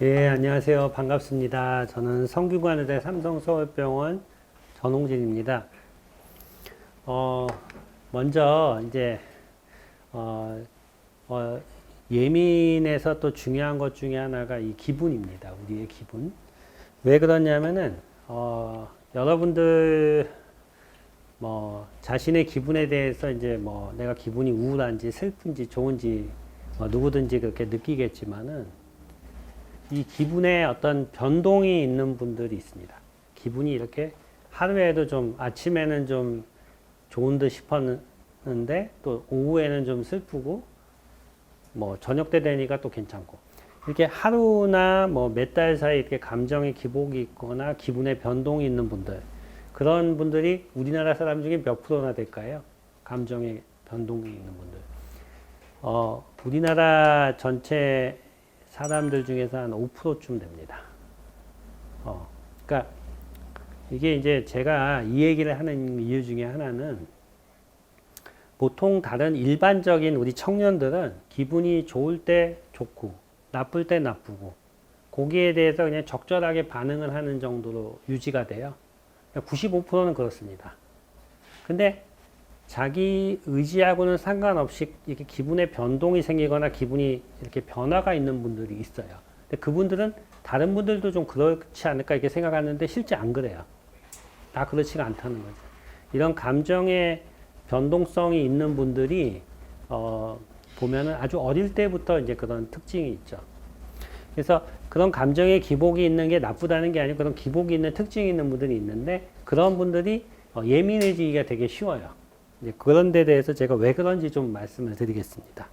예, 안녕하세요. 반갑습니다. 저는 성균관의대 삼성서울병원 전홍진입니다. 어, 먼저 이제 어, 어, 예민해서 또 중요한 것 중에 하나가 이 기분입니다. 우리의 기분. 왜 그러냐면은 여러분들 뭐 자신의 기분에 대해서 이제 뭐 내가 기분이 우울한지 슬픈지 좋은지 누구든지 그렇게 느끼겠지만은 이 기분에 어떤 변동이 있는 분들이 있습니다. 기분이 이렇게 하루에도 좀 아침에는 좀 좋은 듯 싶었는데 또 오후에는 좀 슬프고 뭐 저녁 때 되니까 또 괜찮고 이렇게 하루나 뭐 몇 달 사이 이렇게 감정의 기복이 있거나 기분의 변동이 있는 분들, 그런 분들이 우리나라 사람 중에 몇 프로나 될까요? 감정의 변동이 있는 분들. 우리나라 전체 사람들 중에서 한 5%쯤 됩니다. 그러니까 이게 이제 제가 이 얘기를 하는 이유 중에 하나는, 보통 다른 일반적인 우리 청년들은 기분이 좋을 때 좋고 나쁠 때 나쁘고 거기에 대해서 그냥 적절하게 반응을 하는 정도로 유지가 돼요. 95%는 그렇습니다. 근데 자기 의지하고는 상관없이 이렇게 기분의 변동이 생기거나 기분이 이렇게 변화가 있는 분들이 있어요. 근데 그분들은 다른 분들도 좀 그렇지 않을까 이렇게 생각하는데 실제 안 그래요. 다 그렇지가 않다는 거죠. 이런 감정의 변동성이 있는 분들이 보면은 아주 어릴 때부터 이제 그런 특징이 있죠. 그래서 그런 감정의 기복이 있는 게 나쁘다는 게 아니고 그런 기복이 있는 특징이 있는 분들이 있는데, 그런 분들이 예민해지기가 되게 쉬워요. 이제 그런 데 대해서 제가 왜 그런지 좀 말씀을 드리겠습니다.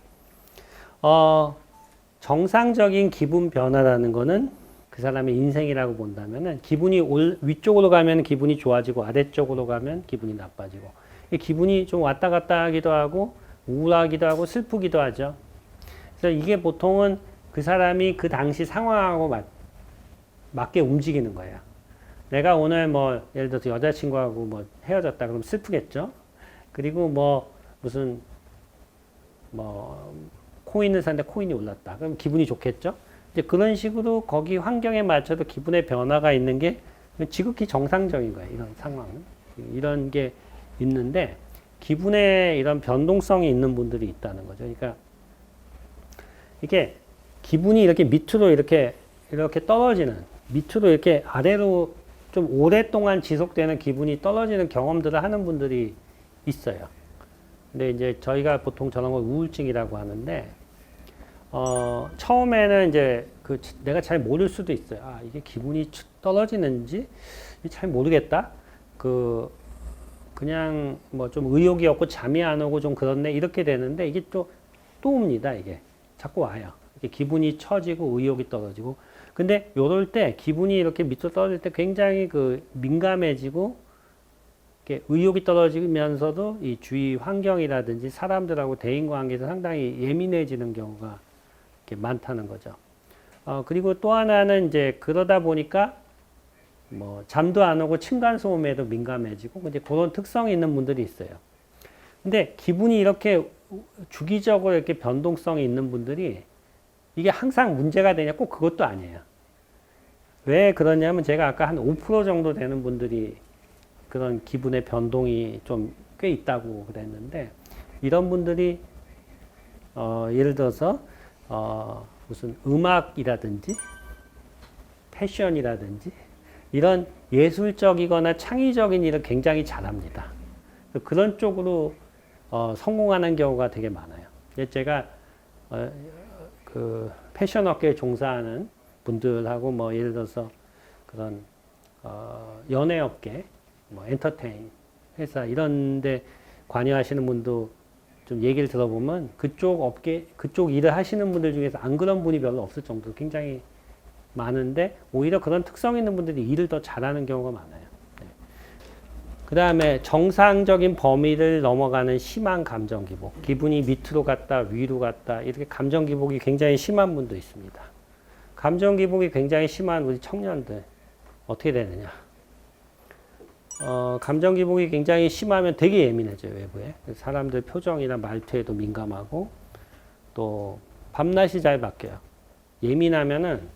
정상적인 기분 변화라는 거는 그 사람의 인생이라고 본다면은, 기분이 위쪽으로 가면 기분이 좋아지고 아래쪽으로 가면 기분이 나빠지고, 기분이 좀 왔다 갔다 하기도 하고 우울하기도 하고 슬프기도 하죠. 그래서 이게 보통은 그 사람이 그 당시 상황하고 맞게 움직이는 거예요. 내가 오늘 뭐 예를 들어서 여자친구하고 뭐 헤어졌다 그러면 슬프겠죠. 그리고 뭐 무슨 뭐 코인을 샀는데 코인이 올랐다 그럼 기분이 좋겠죠. 이제 그런 식으로 거기 환경에 맞춰서 기분의 변화가 있는 게 지극히 정상적인 거예요. 이런 상황은. 이런 게 있는데, 기분에 이런 변동성이 있는 분들이 있다는 거죠. 그러니까 이게 기분이 이렇게 밑으로 이렇게 떨어지는, 밑으로 이렇게 아래로 좀 오랫동안 지속되는 기분이 떨어지는 경험들을 하는 분들이 있어요. 근데 이제 저희가 보통 저런 걸 우울증이라고 하는데, 처음에는 이제 내가 잘 모를 수도 있어요. 아, 이게 기분이 떨어지는지 잘 모르겠다. 그냥 뭐 좀 의욕이 없고 잠이 안 오고 좀 그렇네. 이렇게 되는데 이게 또 옵니다. 이게 자꾸 와요. 이렇게 기분이 처지고 의욕이 떨어지고. 근데 요럴 때 기분이 이렇게 밑으로 떨어질 때 굉장히 민감해지고 의욕이 떨어지면서도 이 주위 환경이라든지 사람들하고 대인관계에서 상당히 예민해지는 경우가 많다는 거죠. 그리고 또 하나는 이제 그러다 보니까 뭐 잠도 안 오고 층간소음에도 민감해지고 이제 그런 특성이 있는 분들이 있어요. 근데 기분이 이렇게 주기적으로 이렇게 변동성이 있는 분들이 이게 항상 문제가 되냐? 꼭 그것도 아니에요. 왜 그러냐면 제가 아까 한 5% 정도 되는 분들이 그런 기분의 변동이 좀 꽤 있다고 그랬는데, 이런 분들이 예를 들어서 무슨 음악이라든지 패션이라든지 이런 예술적이거나 창의적인 일을 굉장히 잘합니다. 그런 쪽으로 성공하는 경우가 되게 많아요. 제가 그 패션 업계에 종사하는 분들하고 뭐 예를 들어서 그런 연예 업계, 뭐 엔터테인 회사 이런데 관여하시는 분도 좀 얘기를 들어보면 그쪽 업계, 그쪽 일을 하시는 분들 중에서 안 그런 분이 별로 없을 정도로 굉장히 많은데, 오히려 그런 특성 있는 분들이 일을 더 잘하는 경우가 많아요. 네. 그 다음에 정상적인 범위를 넘어가는 심한 감정 기복, 기분이 밑으로 갔다 위로 갔다 이렇게 감정 기복이 굉장히 심한 분도 있습니다. 감정 기복이 굉장히 심한 우리 청년들 어떻게 되느냐? 감정 기복이 굉장히 심하면 되게 예민해져요, 외부에. 사람들 표정이나 말투에도 민감하고 또 밤낮이 잘 바뀌어요. 예민하면은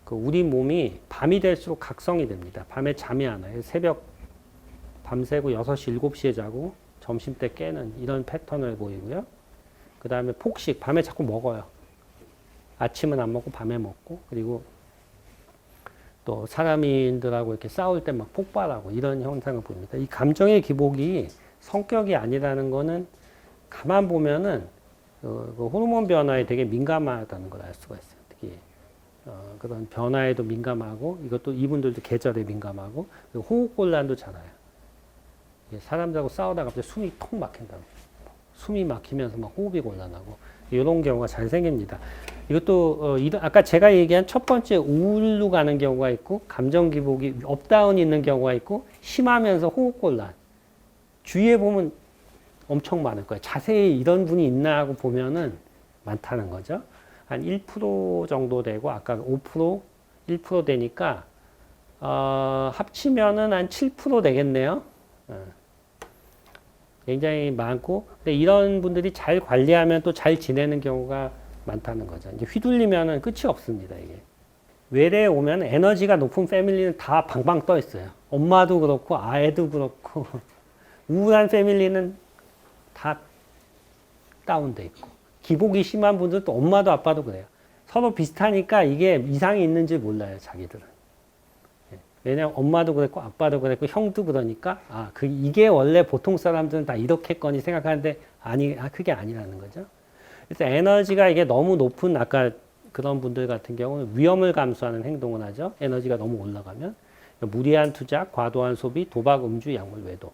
그 우리 몸이 밤이 될수록 각성이 됩니다. 밤에 잠이 안 와요. 새벽 밤새고 6시, 7시에 자고 점심때 깨는 이런 패턴을 보이고요. 그 다음에 폭식, 밤에 자꾸 먹어요. 아침은 안 먹고 밤에 먹고, 그리고 또 사람들하고 이렇게 싸울 때 막 폭발하고 이런 현상을 보입니다. 이 감정의 기복이 성격이 아니라는 거는 가만 보면은 그 호르몬 변화에 되게 민감하다는 걸 알 수가 있어요. 특히 그런 변화에도 민감하고, 이것도 이분들도 계절에 민감하고, 그리고 호흡곤란도 잘 와요. 사람들하고 싸우다가 갑자기 숨이 턱 막힌다. 숨이 막히면서 막 호흡이 곤란하고 이런 경우가 잘 생깁니다. 이것도 아까 제가 얘기한 첫 번째 우울로 가는 경우가 있고, 감정 기복이 업다운이 있는 경우가 있고, 심하면서 호흡곤란. 주위에 보면 엄청 많을 거예요. 자세히 이런 분이 있나 하고 보면은 많다는 거죠. 한 1% 정도 되고, 아까 5%, 1% 되니까 합치면은 한 7% 되겠네요. 굉장히 많고, 근데 이런 분들이 잘 관리하면 또 잘 지내는 경우가 많다는 거죠. 이제 휘둘리면은 끝이 없습니다, 이게. 외래에 오면 에너지가 높은 패밀리는 다 방방 떠 있어요. 엄마도 그렇고, 아이도 그렇고, 우울한 패밀리는 다 다운돼 있고, 기복이 심한 분들도 엄마도 아빠도 그래요. 서로 비슷하니까 이게 이상이 있는지 몰라요, 자기들은. 왜냐면 엄마도 그랬고 아빠도 그랬고 형도 그러니까 이게 원래 보통 사람들은 다 이렇게거니 생각하는데 그게 아니라는 거죠. 그래서 에너지가 이게 너무 높은 아까 그런 분들 같은 경우는 위험을 감수하는 행동을 하죠. 에너지가 너무 올라가면 무리한 투자, 과도한 소비, 도박, 음주, 약물, 외도.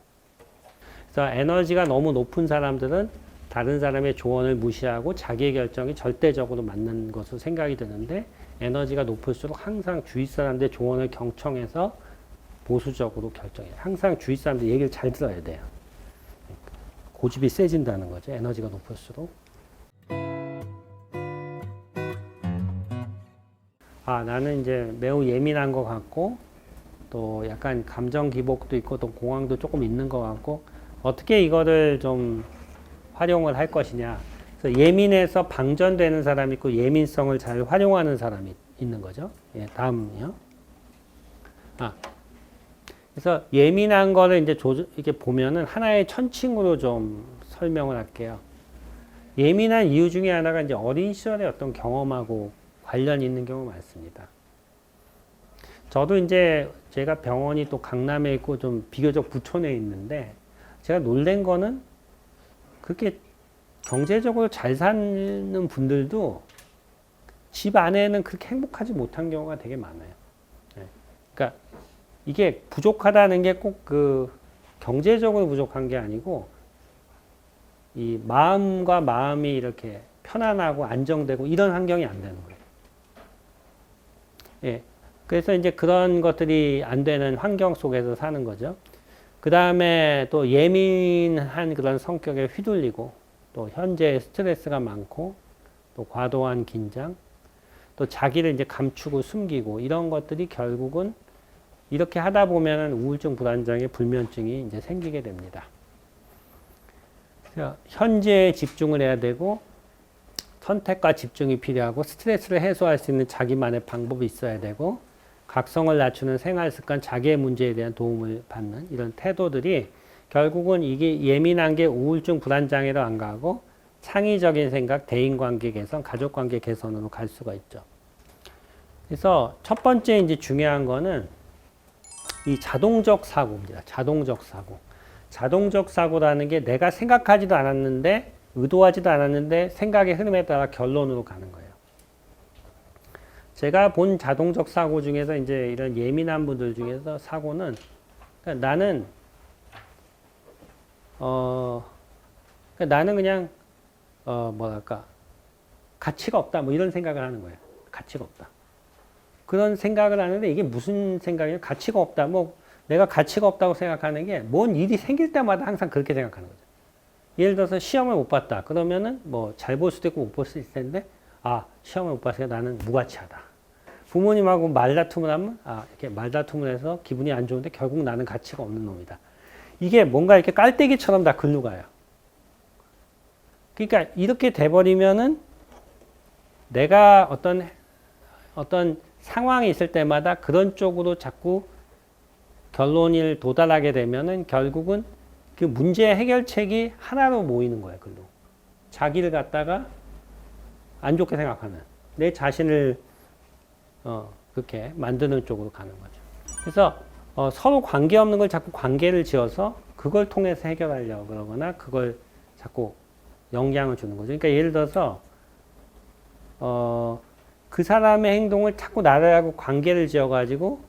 그래서 에너지가 너무 높은 사람들은 다른 사람의 조언을 무시하고 자기의 결정이 절대적으로 맞는 것으로 생각이 드는데, 에너지가 높을수록 항상 주위 사람들의 조언을 경청해서 보수적으로 결정해요. 항상 주위 사람들 얘기를 잘 들어야 돼요. 고집이 세진다는 거죠. 에너지가 높을수록. 나는 이제 매우 예민한 것 같고, 또 약간 감정 기복도 있고, 또 공황도 조금 있는 것 같고, 어떻게 이거를 좀 활용을 할 것이냐. 그래서 예민해서 방전되는 사람이 있고, 예민성을 잘 활용하는 사람이 있는 거죠. 예, 다음은요. 그래서 예민한 거를 이제 이렇게 보면은 하나의 천칭으로 좀 설명을 할게요. 예민한 이유 중에 하나가 이제 어린 시절의 어떤 경험하고 관련이 있는 경우가 많습니다. 저도 이제 제가 병원이 또 강남에 있고 좀 비교적 부촌에 있는데, 제가 놀란 거는 그렇게 경제적으로 잘 사는 분들도 집 안에는 그렇게 행복하지 못한 경우가 되게 많아요. 그러니까 이게 부족하다는 게 꼭 경제적으로 부족한 게 아니고, 이 마음과 마음이 이렇게 편안하고 안정되고 이런 환경이 안 되는 거예요. 예. 그래서 이제 그런 것들이 안 되는 환경 속에서 사는 거죠. 그 다음에 또 예민한 그런 성격에 휘둘리고, 또 현재 스트레스가 많고, 또 과도한 긴장, 또 자기를 이제 감추고 숨기고, 이런 것들이 결국은 이렇게 하다 보면은 우울증, 불안장애, 불면증이 이제 생기게 됩니다. 현재에 집중을 해야 되고, 선택과 집중이 필요하고, 스트레스를 해소할 수 있는 자기만의 방법이 있어야 되고, 각성을 낮추는 생활 습관, 자기의 문제에 대한 도움을 받는 이런 태도들이 결국은 이게 예민한 게 우울증, 불안장애로 안 가고 창의적인 생각, 대인관계 개선, 가족관계 개선으로 갈 수가 있죠. 그래서 첫 번째 이제 중요한 거는 이 자동적 사고입니다. 자동적 사고. 자동적 사고라는 게 내가 생각하지도 않았는데, 의도하지도 않았는데 생각의 흐름에 따라 결론으로 가는 거예요. 제가 본 자동적 사고 중에서 이제 이런 예민한 분들 중에서 사고는, 그러니까 나는 그냥 가치가 없다 뭐 이런 생각을 하는 거예요. 가치가 없다. 그런 생각을 하는데 이게 무슨 생각이에요? 가치가 없다. 뭐 내가 가치가 없다고 생각하는 게 뭔 일이 생길 때마다 항상 그렇게 생각하는 거죠. 예를 들어서 시험을 못 봤다. 그러면은 뭐 잘 볼 수도 있고 못 볼 수도 있을 텐데, 시험을 못 봤으니까 나는 무가치하다. 부모님하고 말다툼을 하면 이렇게 말다툼을 해서 기분이 안 좋은데 결국 나는 가치가 없는 놈이다. 이게 뭔가 이렇게 깔때기처럼 다 글로 가요. 그러니까 이렇게 돼버리면은 내가 어떤 상황이 있을 때마다 그런 쪽으로 자꾸 결론을 도달하게 되면은 결국은 그 문제 해결책이 하나로 모이는 거예요. 글로. 자기를 갖다가 안 좋게 생각하는 내 자신을 그렇게 만드는 쪽으로 가는 거죠. 그래서 서로 관계없는 걸 자꾸 관계를 지어서 그걸 통해서 해결하려고 그러거나 그걸 자꾸 영향을 주는 거죠. 그러니까 예를 들어서 그 사람의 행동을 자꾸 나하고 관계를 지어가지고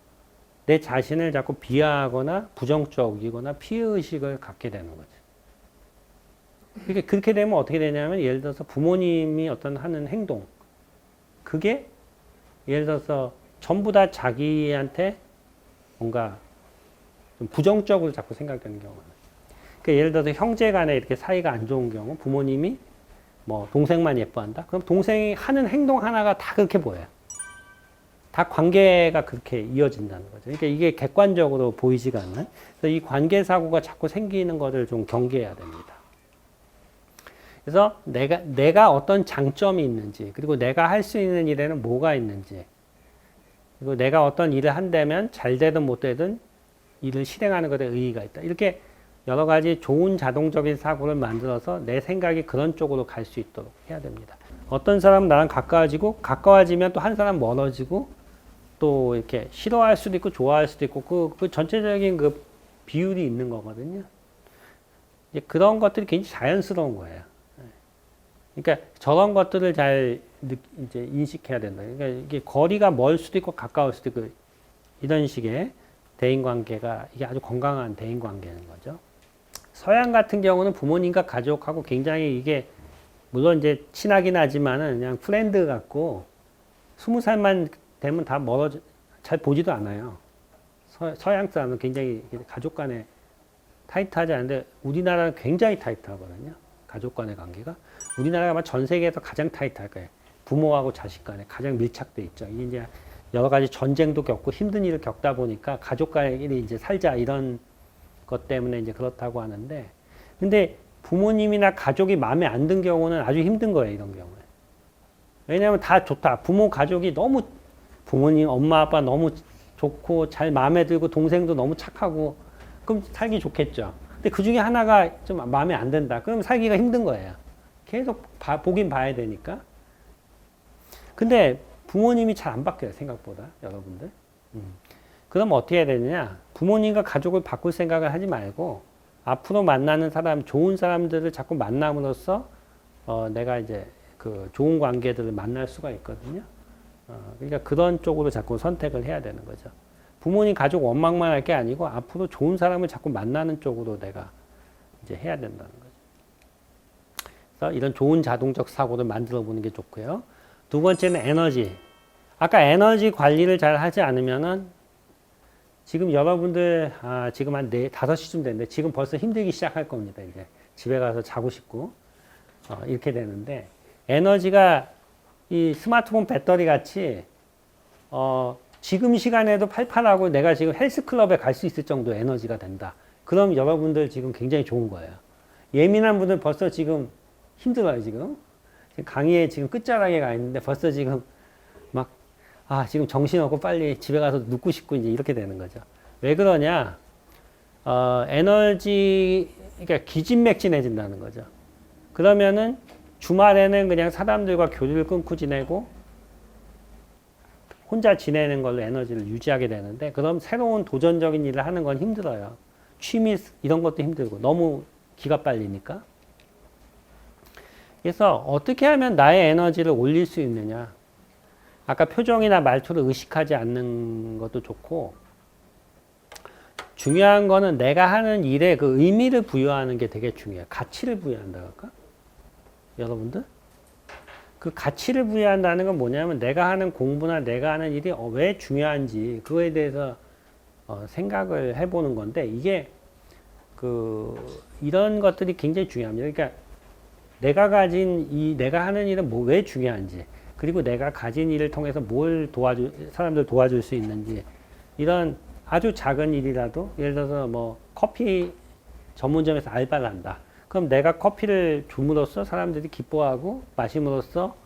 내 자신을 자꾸 비하하거나 부정적이거나 피해의식을 갖게 되는 거죠. 그렇게 되면 어떻게 되냐면 예를 들어서 부모님이 어떤 하는 행동 그게 예를 들어서 전부 다 자기한테 뭔가 좀 부정적으로 자꾸 생각되는 경우는 그러니까 예를 들어서 형제 간에 이렇게 사이가 안 좋은 경우 부모님이 뭐 동생만 예뻐한다? 그럼 동생이 하는 행동 하나가 다 그렇게 보여요. 다 관계가 그렇게 이어진다는 거죠. 그러니까 이게 객관적으로 보이지가 않는 그래서 이 관계 사고가 자꾸 생기는 것을 좀 경계해야 됩니다. 그래서 내가 어떤 장점이 있는지, 그리고 내가 할 수 있는 일에는 뭐가 있는지, 그리고 내가 어떤 일을 한다면 잘 되든 못 되든 일을 실행하는 것에 의의가 있다. 이렇게 여러 가지 좋은 자동적인 사고를 만들어서 내 생각이 그런 쪽으로 갈 수 있도록 해야 됩니다. 어떤 사람은 나랑 가까워지면 또 한 사람 멀어지고 또 이렇게 싫어할 수도 있고 좋아할 수도 있고 그 전체적인 그 비율이 있는 거거든요. 그런 것들이 굉장히 자연스러운 거예요. 그러니까 저런 것들을 잘 이제 인식해야 된다. 그러니까 이게 거리가 멀 수도 있고 가까울 수도 있고 이런 식의 대인 관계가 이게 아주 건강한 대인 관계인 거죠. 서양 같은 경우는 부모님과 가족하고 굉장히 이게 물론 이제 친하긴 하지만은 그냥 프렌드 같고 20살만 되면 다 멀어져 잘 보지도 않아요. 서양 사람은 굉장히 가족 간에 타이트하지 않은데 우리나라는 굉장히 타이트하거든요. 가족 간의 관계가. 우리나라가 아마 전 세계에서 가장 타이트할 거예요. 부모하고 자식 간에 가장 밀착돼 있죠. 이게 이제 여러 가지 전쟁도 겪고 힘든 일을 겪다 보니까 가족 간끼리 이제 살자 이런 것 때문에 이제 그렇다고 하는데 근데 부모님이나 가족이 마음에 안 든 경우는 아주 힘든 거예요. 이런 경우에. 왜냐하면 다 좋다. 부모 가족이 너무 부모님 엄마 아빠 너무 좋고 잘 마음에 들고 동생도 너무 착하고 그럼 살기 좋겠죠. 근데 그 중에 하나가 좀 마음에 안 든다. 그럼 살기가 힘든 거예요. 계속 보긴 봐야 되니까. 근데 부모님이 잘 안 바뀌어요. 생각보다 여러분들. 그럼 어떻게 해야 되느냐. 부모님과 가족을 바꿀 생각을 하지 말고 앞으로 만나는 사람, 좋은 사람들을 자꾸 만남으로써 내가 이제 그 좋은 관계들을 만날 수가 있거든요. 그러니까 그런 쪽으로 자꾸 선택을 해야 되는 거죠. 부모님, 가족 원망만 할 게 아니고 앞으로 좋은 사람을 자꾸 만나는 쪽으로 내가 이제 해야 된다는 거죠. 그래서 이런 좋은 자동적 사고를 만들어 보는 게 좋고요. 두 번째는 에너지. 아까 에너지 관리를 잘 하지 않으면은 지금 여러분들 지금 한 5시쯤 됐는데 지금 벌써 힘들기 시작할 겁니다. 이제 집에 가서 자고 싶고 이렇게 되는데 에너지가 이 스마트폰 배터리 같이 지금 시간에도 팔팔하고 내가 지금 헬스클럽에 갈 수 있을 정도의 에너지가 된다. 그럼 여러분들 지금 굉장히 좋은 거예요. 예민한 분들 벌써 지금 힘들어요. 지금 강의에 지금 끝자락에 가 있는데 벌써 지금 막 지금 정신없고 빨리 집에 가서 눕고 싶고 이제 이렇게 되는 거죠. 왜 그러냐? 그러니까 기진맥진해진다는 거죠. 그러면은 주말에는 그냥 사람들과 교류를 끊고 지내고 혼자 지내는 걸로 에너지를 유지하게 되는데 그럼 새로운 도전적인 일을 하는 건 힘들어요. 취미 이런 것도 힘들고 너무 기가 빨리니까. 그래서 어떻게 하면 나의 에너지를 올릴 수 있느냐. 아까 표정이나 말투를 의식하지 않는 것도 좋고 중요한 거는 내가 하는 일에 그 의미를 부여하는 게 되게 중요해요. 가치를 부여한다고 할까? 여러분들? 그 가치를 부여한다는 건 뭐냐면 내가 하는 공부나 내가 하는 일이 왜 중요한지 그거에 대해서 생각을 해보는 건데 이게 이런 것들이 굉장히 중요합니다. 그러니까 내가 하는 일은 왜 중요한지 그리고 내가 가진 일을 통해서 사람들 도와줄 수 있는지 이런 아주 작은 일이라도 예를 들어서 뭐 커피 전문점에서 알바를 한다. 그럼 내가 커피를 줌으로써 사람들이 기뻐하고 마심으로써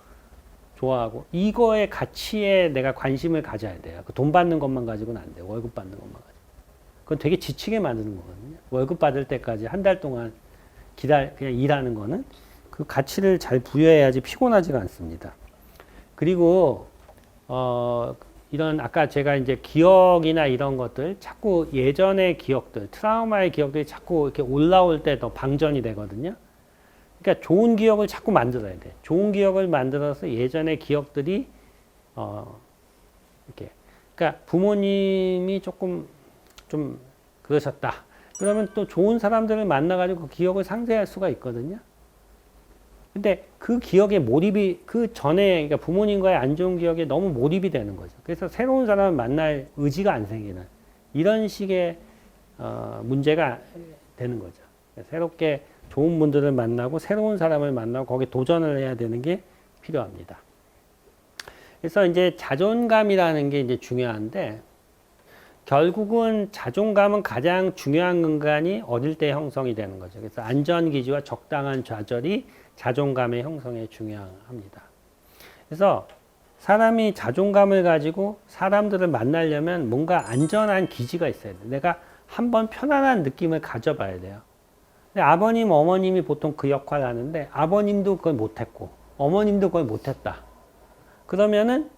좋아하고 이거의 가치에 내가 관심을 가져야 돼요. 그 돈 받는 것만 가지고는 안 돼요. 월급 받는 것만 가지고. 그건 되게 지치게 만드는 거거든요. 월급 받을 때까지 한 달 동안 그냥 일하는 거는 그 가치를 잘 부여해야지 피곤하지가 않습니다. 그리고 이런 아까 제가 이제 기억이나 이런 것들 자꾸 예전의 기억들, 트라우마의 기억들이 자꾸 이렇게 올라올 때 더 방전이 되거든요. 그러니까 좋은 기억을 자꾸 만들어야 돼. 좋은 기억을 만들어서 예전의 기억들이 이렇게 그러니까 부모님이 조금 좀 그러셨다. 그러면 또 좋은 사람들을 만나가지고 그 기억을 상쇄할 수가 있거든요. 근데 그 기억에 몰입이 그 전에 그러니까 부모님과의 안 좋은 기억에 너무 몰입이 되는 거죠. 그래서 새로운 사람을 만날 의지가 안 생기는 이런 식의 문제가 되는 거죠. 새롭게 좋은 분들을 만나고 새로운 사람을 만나고 거기에 도전을 해야 되는 게 필요합니다. 그래서 이제 자존감이라는 게 이제 중요한데 결국은 자존감은 가장 중요한 근간이 어릴 때 형성이 되는 거죠. 그래서 안전기지와 적당한 좌절이 자존감의 형성에 중요합니다. 그래서 사람이 자존감을 가지고 사람들을 만나려면 뭔가 안전한 기지가 있어야 돼요. 내가 한번 편안한 느낌을 가져봐야 돼요. 근데 아버님, 어머님이 보통 그 역할을 하는데 아버님도 그걸 못했고 어머님도 그걸 못했다. 그러면은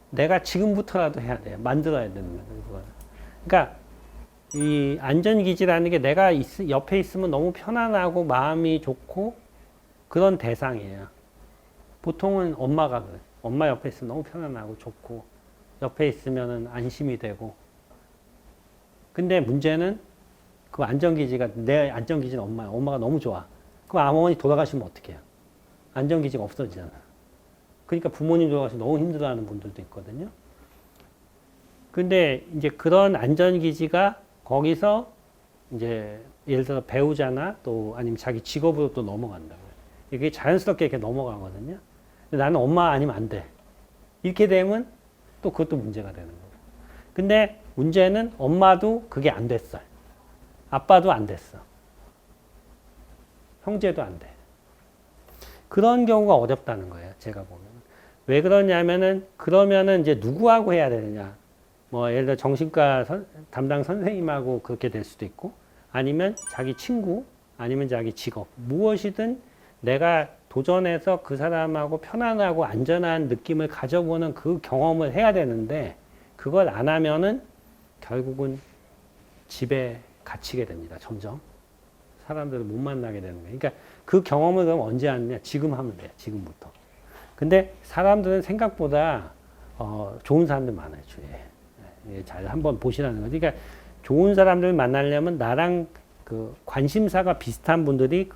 내가 지금부터라도 해야 돼요. 만들어야 되는 거예요. 그러니까 이 안전기지라는 게 내가 옆에 있으면 너무 편안하고 마음이 좋고 그런 대상이에요. 보통은 엄마가 그래. 엄마 옆에 있으면 너무 편안하고 좋고 옆에 있으면 안심이 되고 근데 문제는 그 안전기지가 내 안전기지는 엄마야. 엄마가 너무 좋아. 그럼 어머니 돌아가시면 어떻게 해요? 안전기지가 없어지잖아. 그러니까 부모님 돌아가시면 너무 힘들어하는 분들도 있거든요. 근데 이제 그런 안전기지가 거기서 이제 예를 들어 배우자나 또 아니면 자기 직업으로 또 넘어간다고요. 이게 자연스럽게 이렇게 넘어가거든요. 근데 나는 엄마 아니면 안 돼. 이렇게 되면 또 그것도 문제가 되는 거예요. 근데 문제는 엄마도 그게 안 됐어요. 아빠도 안 됐어. 형제도 안 돼. 그런 경우가 어렵다는 거예요. 제가 보면. 왜 그러냐면은 그러면은 이제 누구하고 해야 되느냐. 뭐 예를 들어 정신과 담당 선생님하고 그렇게 될 수도 있고 아니면 자기 친구 아니면 자기 직업 무엇이든 내가 도전해서 그 사람하고 편안하고 안전한 느낌을 가져보는 그 경험을 해야 되는데 그걸 안 하면은 결국은 집에 갇히게 됩니다. 점점 사람들을 못 만나게 되는 거예요. 그러니까 그 경험을 그럼 언제 하느냐? 지금 하면 돼요. 지금부터. 근데 사람들은 생각보다 좋은 사람들 많아요. 주위에. 잘 한번 보시라는 거죠. 그러니까 좋은 사람들 만나려면 나랑 그 관심사가 비슷한 분들이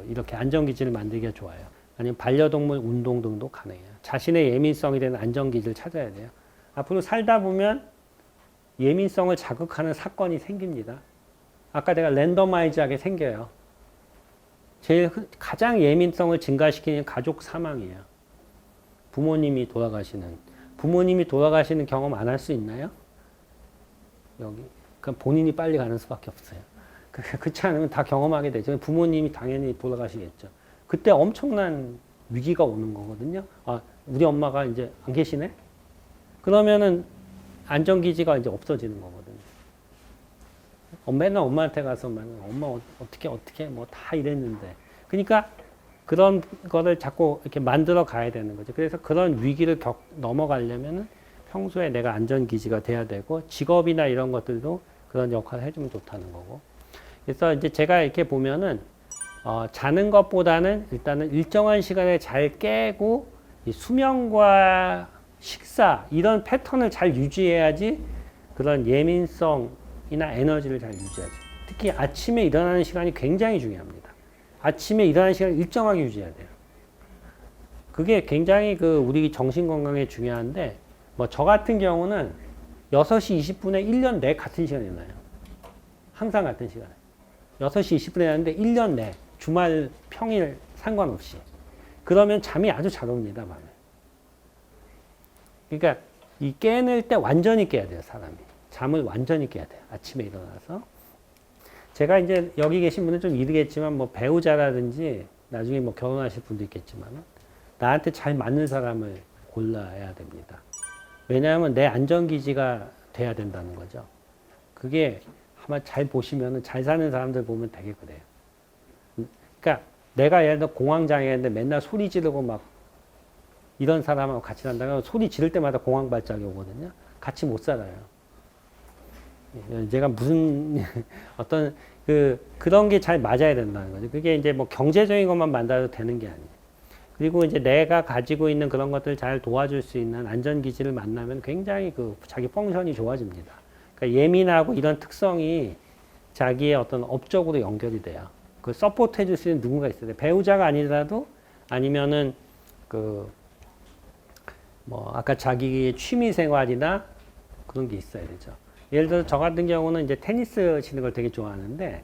이렇게 안전기지를 만들기가 좋아요. 아니면 반려동물 운동 등도 가능해요. 자신의 예민성이 되는 안전기지를 찾아야 돼요. 앞으로 살다 보면 예민성을 자극하는 사건이 생깁니다. 아까 내가 랜더마이즈하게 생겨요. 가장 예민성을 증가시키는 가족 사망이에요. 부모님이 돌아가시는 경험 안 할 수 있나요? 여기. 그럼 본인이 빨리 가는 수밖에 없어요. 그렇지 않으면 다 경험하게 되죠. 부모님이 당연히 돌아가시겠죠. 그때 엄청난 위기가 오는 거거든요. 아, 우리 엄마가 이제 안 계시네? 그러면은 안전기지가 이제 없어지는 거거든요. 맨날 엄마한테 가서 엄마 어떻게 뭐 다 이랬는데. 그러니까 그런 거를 자꾸 이렇게 만들어 가야 되는 거죠. 그래서 그런 위기를 넘어가려면은 평소에 내가 안전기지가 돼야 되고 직업이나 이런 것들도 그런 역할을 해주면 좋다는 거고. 그래서 이제 제가 이렇게 보면은 자는 것보다는 일단은 일정한 시간에 잘 깨고 이 수면과 식사 이런 패턴을 잘 유지해야지 그런 예민성이나 에너지를 잘 유지하죠. 특히 아침에 일어나는 시간이 굉장히 중요합니다. 아침에 일어나는 시간을 일정하게 유지해야 돼요. 그게 굉장히 우리 정신 건강에 중요한데 뭐 저 같은 경우는 6시 20분에 1년 내 같은 시간에 일어나요. 항상 같은 시간에. 6시 20분에 일어나는데 1년 내 주말 평일 상관없이. 그러면 잠이 아주 잘 옵니다. 밤에. 그러니까 이 깨낼 때 완전히 깨야 돼요. 사람이. 잠을 완전히 깨야 돼요. 아침에 일어나서. 제가 이제 여기 계신 분은 좀 이르겠지만 뭐 배우자라든지 나중에 뭐 결혼하실 분도 있겠지만 나한테 잘 맞는 사람을 골라야 됩니다. 왜냐하면 내 안전기지가 돼야 된다는 거죠. 그게 아마 잘 보시면은 잘 사는 사람들 보면 되게 그래요. 그러니까 내가 예를 들어 공황장애인데 맨날 소리 지르고 막 이런 사람하고 같이 산다면 소리 지를 때마다 공황 발작이 오거든요. 같이 못 살아요. 제가 무슨 어떤 그런 게 잘 맞아야 된다는 거죠. 그게 이제 뭐 경제적인 것만 만나도 되는 게 아니에요. 그리고 이제 내가 가지고 있는 그런 것들을 잘 도와줄 수 있는 안전기지를 만나면 굉장히 자기 펑션이 좋아집니다. 그러니까 예민하고 이런 특성이 자기의 어떤 업적으로 연결이 돼요. 그 서포트 해줄 수 있는 누군가 있어야 돼요. 배우자가 아니더라도 아니면은 뭐 아까 자기의 취미 생활이나 그런 게 있어야 되죠. 예를 들어서 저 같은 경우는 이제 테니스 치는 걸 되게 좋아하는데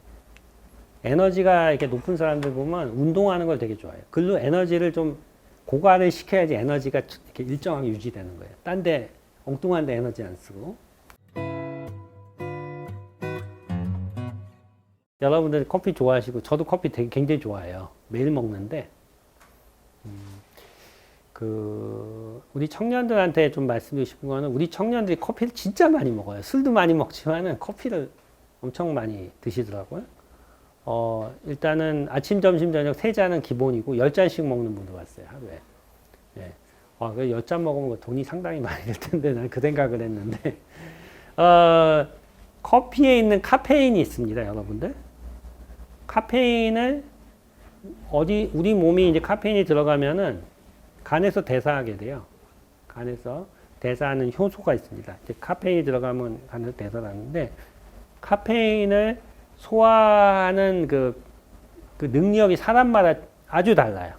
에너지가 이렇게 높은 사람들 보면 운동하는 걸 되게 좋아해요. 글로 에너지를 좀 고갈을 시켜야지 에너지가 이렇게 일정하게 유지되는 거예요. 딴 데 엉뚱한 데 에너지 안 쓰고. 여러분들 커피 좋아하시고 저도 커피 되게 굉장히 좋아해요. 매일 먹는데 우리 청년들한테 좀 말씀드리고 싶은 거는 우리 청년들이 커피를 진짜 많이 먹어요. 술도 많이 먹지만은 커피를 엄청 많이 드시더라고요. 일단은 아침, 점심, 저녁 3잔은 기본이고 10잔씩 먹는 분도 봤어요, 하루에. 예. 그 10잔 먹으면 돈이 상당히 많이 들 텐데 난 그 생각을 했는데 커피에 있는 카페인이 있습니다, 여러분들. 카페인을 우리 몸이 이제 카페인이 들어가면은 간에서 대사하게 돼요. 간에서 대사하는 효소가 있습니다. 이제 카페인이 들어가면 간에서 대사를 하는데 카페인을 소화하는 그 능력이 사람마다 아주 달라요.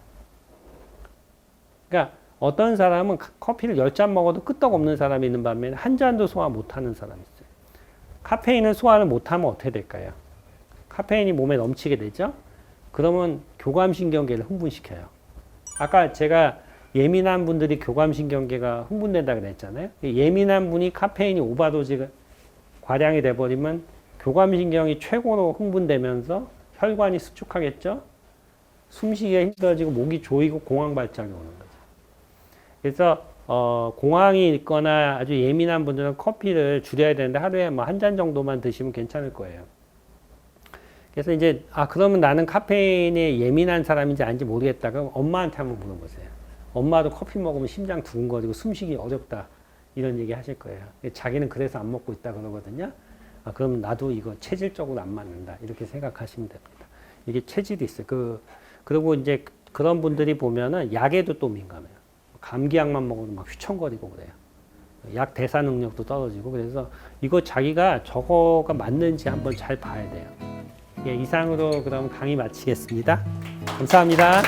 그러니까 어떤 사람은 커피를 10잔 먹어도 끄떡없는 사람이 있는 반면에 한 잔도 소화 못하는 사람이 있어요. 카페인을 소화를 못하면 어떻게 될까요? 카페인이 몸에 넘치게 되죠? 그러면 교감신경계를 흥분시켜요. 아까 제가 예민한 분들이 교감신경계가 흥분된다 그랬잖아요. 예민한 분이 카페인이 오버도즈 과량이 돼버리면 교감신경이 최고로 흥분되면서 혈관이 수축하겠죠? 숨쉬기가 힘들어지고 목이 조이고 공황 발작이 오는 거죠. 그래서 공황이 있거나 아주 예민한 분들은 커피를 줄여야 되는데 하루에 뭐 한 잔 정도만 드시면 괜찮을 거예요. 그래서 이제 그러면 나는 카페인에 예민한 사람인지 아닌지 모르겠다. 그럼 엄마한테 한번 물어보세요. 엄마도 커피 먹으면 심장 두근거리고 숨쉬기 어렵다. 이런 얘기 하실 거예요. 자기는 그래서 안 먹고 있다 그러거든요. 그럼 나도 이거 체질적으로 안 맞는다. 이렇게 생각하시면 됩니다. 이게 체질이 있어요. 그리고 이제 그런 분들이 보면은 약에도 또 민감해요. 감기약만 먹어도 막 휘청거리고 그래요. 약 대사 능력도 떨어지고 그래서 이거 자기가 저거가 맞는지 한번 잘 봐야 돼요. 예, 이상으로 그럼 강의 마치겠습니다. 감사합니다.